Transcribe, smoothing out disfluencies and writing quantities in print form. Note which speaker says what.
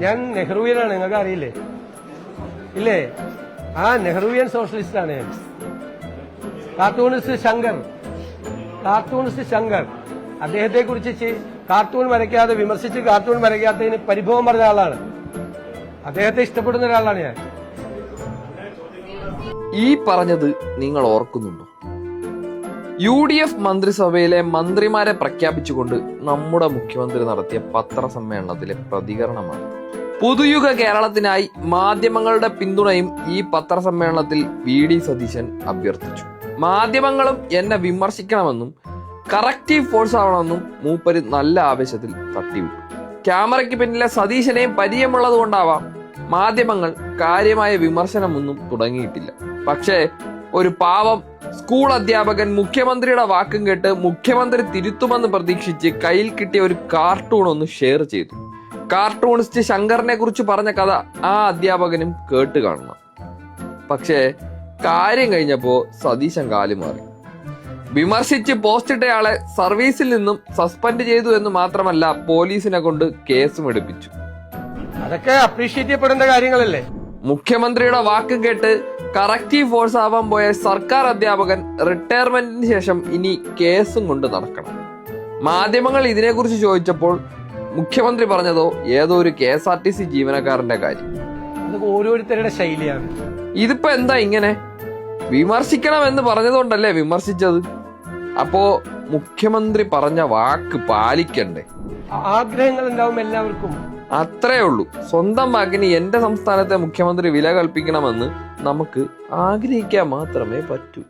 Speaker 1: ഞാൻ നെഹ്റുവിയനാണ്, നിങ്ങൾക്ക് അറിയില്ലേ? ഇല്ലേ? ആ നെഹ്റുവിയൻ സോഷ്യലിസ്റ്റാണ് ഞാൻ. കാർട്ടൂണിസ്റ്റ് ശങ്കർ അദ്ദേഹത്തെ കുറിച്ച് കാർട്ടൂൺ വരയ്ക്കാതെ വിമർശിച്ച് കാർട്ടൂൺ വരയ്ക്കാത്തതിന് പരിഭവം പറഞ്ഞ ആളാണ്. അദ്ദേഹത്തെ ഇഷ്ടപ്പെടുന്ന ഒരാളാണ് ഞാൻ.
Speaker 2: ഈ പറഞ്ഞത് നിങ്ങൾ ഓർക്കുന്നുണ്ടോ? UDF മന്ത്രിസഭയിലെ മന്ത്രിമാരെ പ്രഖ്യാപിച്ചുകൊണ്ട് നമ്മുടെ മുഖ്യമന്ത്രി നടത്തിയ പത്രസമ്മേളനത്തിലെ പ്രതികരണമാണ്. പുതുയുഗ കേരളത്തിനായി മാധ്യമങ്ങളുടെ പിന്തുണയും ഈ പത്രസമ്മേളനത്തിൽ VD സതീശൻ അഭ്യർത്ഥിച്ചു. മാധ്യമങ്ങളും എന്നെ വിമർശിക്കണമെന്നും കറക്റ്റീവ് ഫോഴ്സ് ആവണമെന്നും മൂപ്പര് നല്ല ആവേശത്തിൽ തട്ടിവിട്ടു. ക്യാമറയ്ക്ക് പിന്നിലെ സതീശനെയും പരിചയമുള്ളത് കൊണ്ടാവാം മാധ്യമങ്ങൾ കാര്യമായ വിമർശനമൊന്നും തുടങ്ങിയിട്ടില്ല. പക്ഷേ ഒരു പാവം സ്കൂൾ അധ്യാപകൻ മുഖ്യമന്ത്രിയുടെ വാക്കും കേട്ട് മുഖ്യമന്ത്രി തിരുത്തുമെന്ന് പ്രതീക്ഷിച്ച് കയ്യിൽ കിട്ടിയ ഒരു കാർട്ടൂൺ ഒന്ന് ഷെയർ ചെയ്തു. കാർട്ടൂണിസ്റ്റ് ശങ്കറിനെ കുറിച്ച് പറഞ്ഞ കഥ ആ അധ്യാപകനും കേട്ട് കാണണം. പക്ഷേ കാര്യം കഴിഞ്ഞപ്പോ സതീശൻ കാലുമാറി. വിമർശിച്ച് പോസ്റ്റിട്ടയാളെ സർവീസിൽ നിന്നും സസ്പെൻഡ് ചെയ്തു എന്ന് മാത്രമല്ല, പോലീസിനെ കൊണ്ട് കേസും എടുപ്പിച്ചു.
Speaker 1: അതൊക്കെ അപ്രീഷിയേറ്റ് ചെയ്യപ്പെടേണ്ട കാര്യങ്ങളല്ലേ?
Speaker 2: മുഖ്യമന്ത്രിയുടെ വാക്ക് കേട്ട് കറക്റ്റീവ് ഫോഴ്സ് ആവാൻ പോയ സർക്കാർ അധ്യാപകൻ റിട്ടയർമെന്റിന് ശേഷം ഇനി കേസും കൊണ്ട് നടക്കണം. മാധ്യമങ്ങൾ ഇതിനെക്കുറിച്ച് ചോദിച്ചപ്പോൾ മുഖ്യമന്ത്രി പറഞ്ഞതോ ഏതോ ഒരു KSRTC ജീവനക്കാരന്റെ കാര്യം.
Speaker 1: അതൊക്കെ ഓരോരുത്തരുടെ ശൈലിയാണ്.
Speaker 2: ഇതിപ്പോ എന്താ ഇങ്ങനെ? വിമർശിക്കണമെന്ന് പറഞ്ഞതുകൊണ്ടല്ലേ വിമർശിച്ചത്? അപ്പോ മുഖ്യമന്ത്രി പറഞ്ഞ വാക്ക് പാലിക്കണ്ടേ?
Speaker 1: ആഗ്രഹങ്ങൾ ഉണ്ടാവും എല്ലാവർക്കും.
Speaker 2: അത്രേ ഉള്ളൂ. സ്വന്തം വാക്കിന് എന്റെ സംസ്ഥാനത്തെ മുഖ്യമന്ത്രി വില കൽപ്പിക്കണമെന്ന് നമുക്ക് ആഗ്രഹിക്കാൻ മാത്രമേ പറ്റൂ.